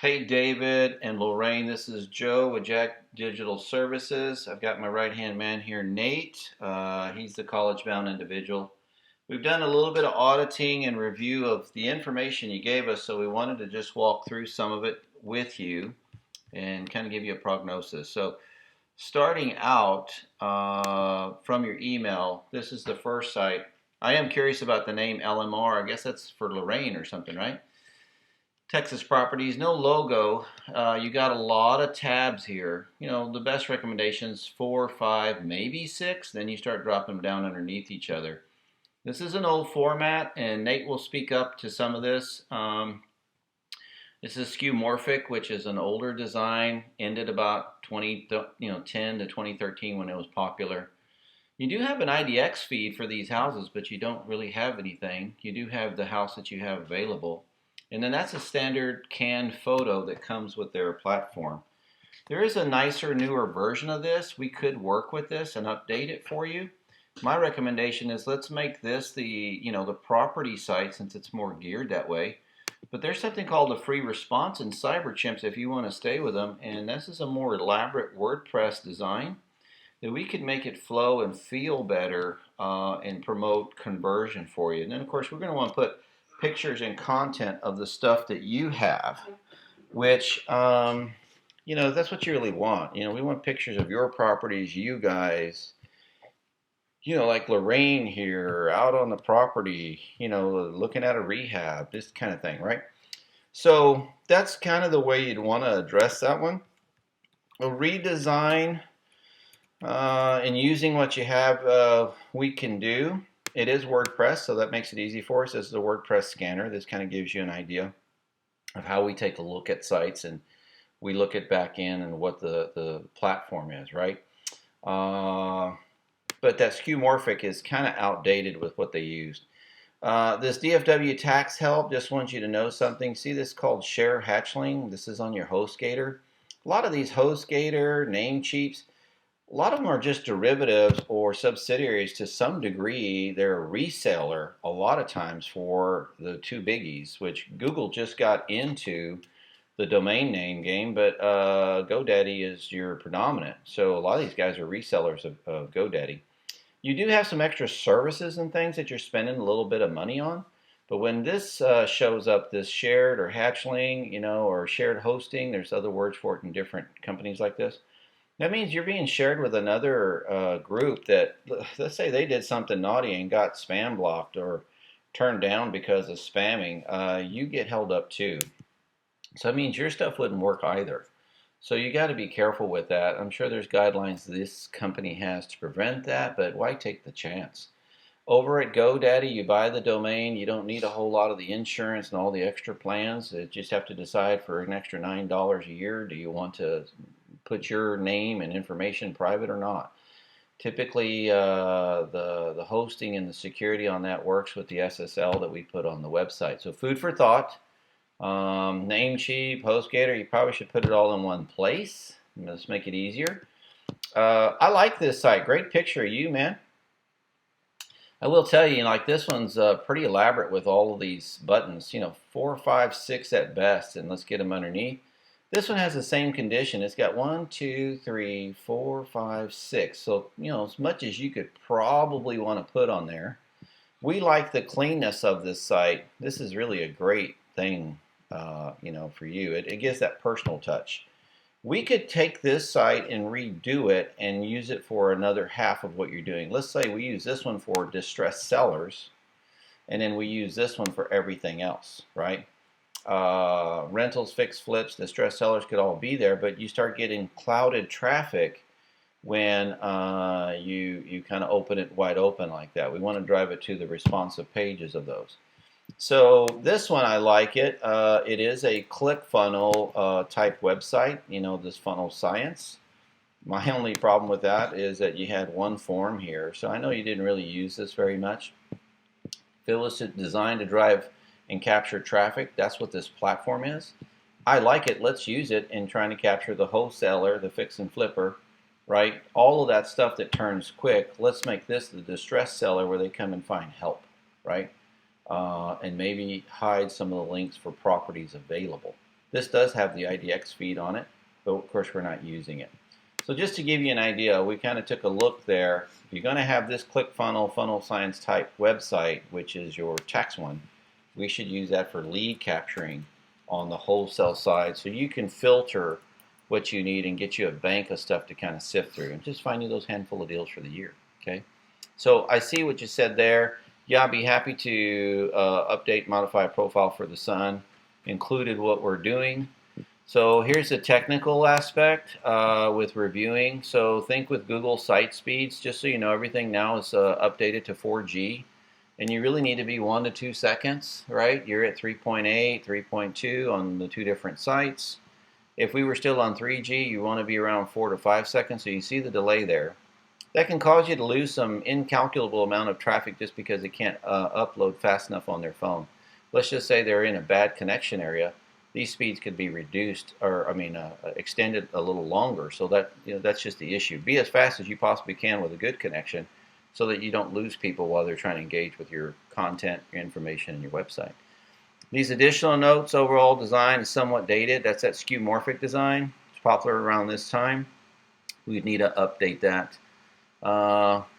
Hey, David and Lorraine, this is Joe with Jack Digital Services. I've got my right-hand man here, Nate. He's the college-bound individual. We've done a little bit of auditing and review of the information you gave us, so we wanted to just walk through some of it with you and kind of give you a prognosis. So, starting out from your email, this is the first site. I am curious about the name LMR. I guess that's for Lorraine or something, right? Texas Properties, no logo. You got a lot of tabs here. You know, the best recommendations, 4, 5, maybe 6. Then you start dropping them down underneath each other. This is an old format, and Nate will speak up to some of this. This is skeuomorphic, which is an older design, ended about 10 to 2013 when it was popular. You do have an IDX feed for these houses, but you don't really have anything. You do have the house that you have available. And then that's a standard canned photo that comes with their platform. There is a nicer, newer version of this. We could work with this and update it for you. My recommendation is let's make this the property site since it's more geared that way. But there's something called a free response in CyberChimps if you want to stay with them. And this is a more elaborate WordPress design that we could make it flow and feel better and promote conversion for you. And then, of course, we're going to want to put pictures and content of the stuff that you have, which, that's what you really want. We want pictures of your properties, you guys, like Lorraine here, out on the property, looking at a rehab, this kind of thing, right? So that's kind of the way you'd want to address that one. A redesign and using what you have, we can do. It is WordPress, so that makes it easy for us. This is a WordPress scanner. This kind of gives you an idea of how we take a look at sites and we look at back end and what the platform is, right? But that skeuomorphic is kind of outdated with what they used. This DFW tax help, just wants you to know something. See this called Share Hatchling? This is on your HostGator. A lot of these HostGator, Namecheaps, a lot of them are just derivatives or subsidiaries to some degree. They're a reseller a lot of times for the two biggies, which Google just got into the domain name game, but GoDaddy is your predominant. So a lot of these guys are resellers of GoDaddy. You do have some extra services and things that you're spending a little bit of money on, but when this shows up, this shared or hatchling, or shared hosting, there's other words for it in different companies like this. That means you're being shared with another group that, let's say they did something naughty and got spam blocked or turned down because of spamming. You get held up too. So that means your stuff wouldn't work either. So you got to be careful with that. I'm sure there's guidelines this company has to prevent that, but why take the chance? Over at GoDaddy, you buy the domain. You don't need a whole lot of the insurance and all the extra plans. You just have to decide for an extra $9 a year, do you want to put your name and information private or not? Typically, the hosting and the security on that works with the SSL that we put on the website. So food for thought. Namecheap, HostGator, you probably should put it all in one place. Let's make it easier. I like this site. Great picture of you, man. I will tell you, like this one's pretty elaborate with all of these buttons. 4, 5, 6 at best, and let's get them underneath. This one has the same condition. It's got 1, 2, 3, 4, 5, 6. So, as much as you could probably want to put on there. We like the cleanness of this site. This is really a great thing, for you. It gives that personal touch. We could take this site and redo it and use it for another half of what you're doing. Let's say we use this one for distressed sellers, and then we use this one for everything else, right? Rentals, fix, flips, distressed sellers could all be there, but you start getting clouded traffic when you kind of open it wide open like that. We want to drive it to the responsive pages of those. So this one, I like it. It is a ClickFunnels type website, this funnel science. My only problem with that is that you had one form here, so I know you didn't really use this very much. If it was designed to drive and capture traffic, that's what this platform is. I like it. Let's use it in trying to capture the wholesaler, the fix and flipper, right? All of that stuff that turns quick. Let's make this the distressed seller where they come and find help, right? And maybe hide some of the links for properties available. This does have the IDX feed on it, but of course we're not using it. So just to give you an idea, we kind of took a look there. If you're going to have this ClickFunnels, Funnel Science type website, which is your tax one, we should use that for lead capturing on the wholesale side, so you can filter what you need and get you a bank of stuff to kind of sift through and just find you those handful of deals for the year. Okay, so I see what you said there. Yeah, I'd be happy to update, modify a profile for the Sun, included what we're doing. So here's the technical aspect with reviewing. So think with Google site speeds, just so you know, everything now is updated to 4G. And you really need to be 1 to 2 seconds, right? You're at 3.8, 3.2 on the two different sites. If we were still on 3G, you want to be around 4 to 5 seconds, so you see the delay there. That can cause you to lose some incalculable amount of traffic just because it can't upload fast enough on their phone. Let's just say they're in a bad connection area. These speeds could be reduced, or extended a little longer. So that that's just the issue. Be as fast as you possibly can with a good connection, so that you don't lose people while they're trying to engage with your content, your information, and your website. These additional notes: overall design is somewhat dated. That's that skeuomorphic design. It's popular around this time. We need to update that.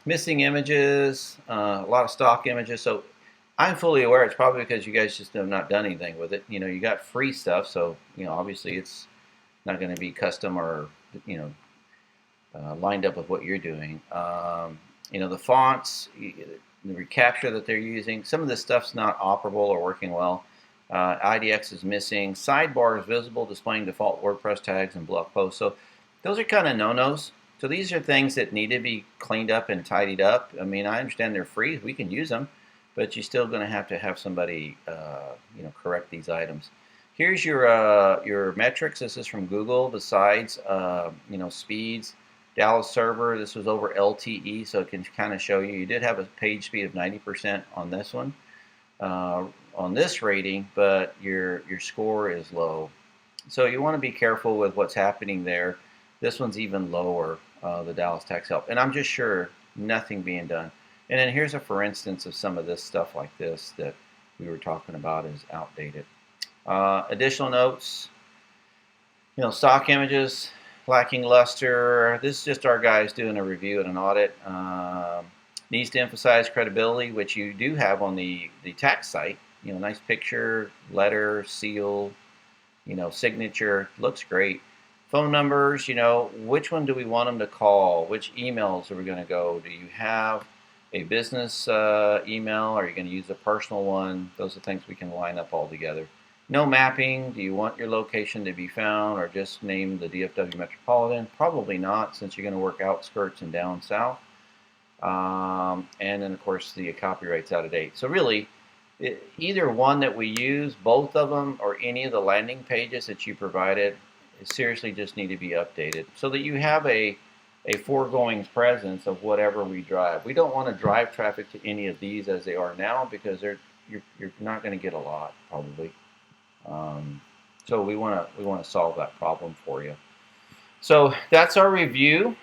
Missing images, a lot of stock images. So I'm fully aware it's probably because you guys just have not done anything with it. You got free stuff, so obviously it's not going to be custom or lined up with what you're doing. The fonts, the recapture that they're using, some of this stuff's not operable or working well. IDX is missing. Sidebar is visible, displaying default WordPress tags and blog posts. So those are kind of no-nos. So these are things that need to be cleaned up and tidied up. I understand they're free. We can use them, but you're still going to have somebody correct these items. Here's your metrics. This is from Google. Besides, speeds. Dallas server, this was over LTE, so it can kind of show you did have a page speed of 90% on this one, on this rating, but your score is low. So you want to be careful with what's happening there. This one's even lower, the Dallas Tax Help, and I'm just sure nothing being done. And then here's a for instance of some of this stuff like this that we were talking about is outdated. Additional notes, stock images, lacking luster. This is just our guys doing a review and an audit. Needs to emphasize credibility, which you do have on the tax site. Nice picture, letter, seal, signature. Looks great. Phone numbers, which one do we want them to call? Which emails are we going to go? Do you have a business email? Are you going to use a personal one? Those are things we can line up all together. No mapping. Do you want your location to be found or just name the DFW Metropolitan? Probably not, since you're going to work outskirts and down south. And then, of course, the copyright's out of date. So really, either one that we use, both of them, or any of the landing pages that you provided, seriously just need to be updated so that you have a foregoing presence of whatever we drive. We don't want to drive traffic to any of these as they are now, because you're not going to get a lot, probably. So we want to solve that problem for you. So that's our review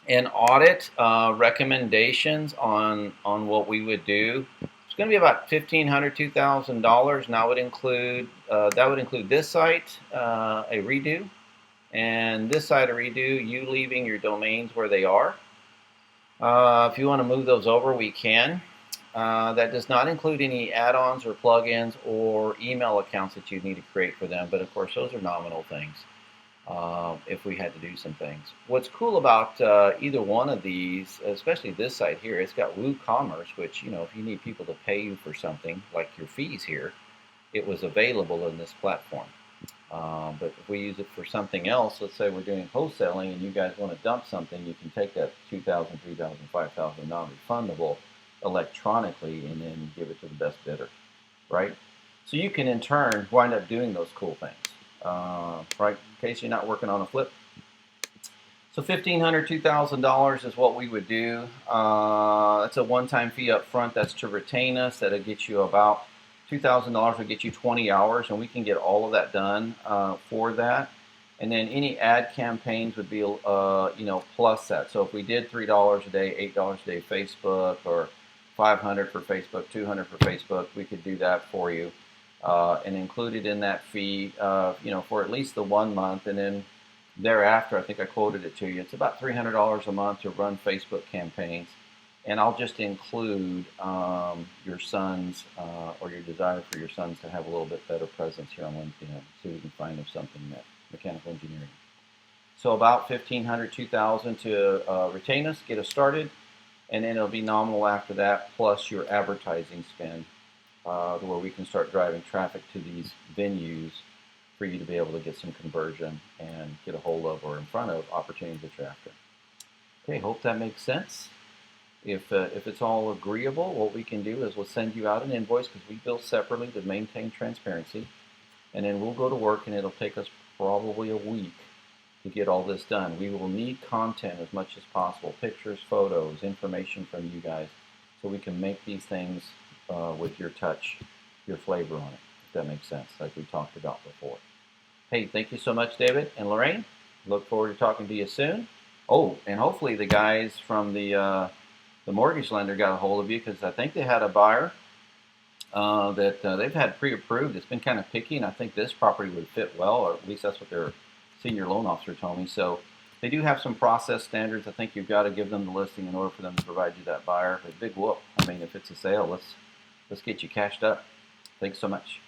and audit recommendations on what we would do. It's going to be about $1,500, $2,000. Now that would include this site, a redo, and this site a redo. You leaving your domains where they are. If you want to move those over, we can. That does not include any add-ons or plugins or email accounts that you need to create for them, but of course those are nominal things if we had to do some things. What's cool about either one of these, especially this site here, it's got WooCommerce, which, if you need people to pay you for something, like your fees here, it was available in this platform. But if we use it for something else, let's say we're doing wholesaling and you guys want to dump something, you can take that $2,000, $3,000, $5,000 non-refundable electronically and then give it to the best bidder, right? So you can in turn wind up doing those cool things, right? In case you're not working on a flip. So $1,500, $2,000 is what we would do. That's a one-time fee up front. That's to retain us. That'll get you about $2,000. Will get you 20 hours, and we can get all of that done for that. And then any ad campaigns would be, plus that. So if we did $3 a day, $8 a day Facebook, or $500 for Facebook, $200 for Facebook, we could do that for you. And included in that fee, for at least the 1 month, and then thereafter, I think I quoted it to you. It's about $300 a month to run Facebook campaigns, and I'll just include your sons or your desire for your sons to have a little bit better presence here on LinkedIn. See if we can find them something that mechanical engineering. So about $1,500, $2,000 to retain us, get us started, and then it'll be nominal after that, plus your advertising spend, where we can start driving traffic to these venues for you to be able to get some conversion and get a hold of or in front of opportunities that you're after. Okay, hope that makes sense. If it's all agreeable, what we can do is we'll send you out an invoice because we bill separately to maintain transparency, and then we'll go to work, and it'll take us probably a week to get all this done. We will need content as much as possible, pictures, photos, information from you guys, so we can make these things with your touch, your flavor on it, if that makes sense, like we talked about before. Hey, thank you so much, David and Lorraine. Look forward to talking to you soon. Oh, and hopefully the guys from the mortgage lender got a hold of you, because I think they had a buyer that they've had pre-approved. It's been kind of picky, and I think this property would fit well, or at least that's what their senior loan officer told me. So they do have some process standards. I think you've got to give them the listing in order for them to provide you that buyer. But big whoop. I mean, if it's a sale, let's get you cashed up. Thanks so much.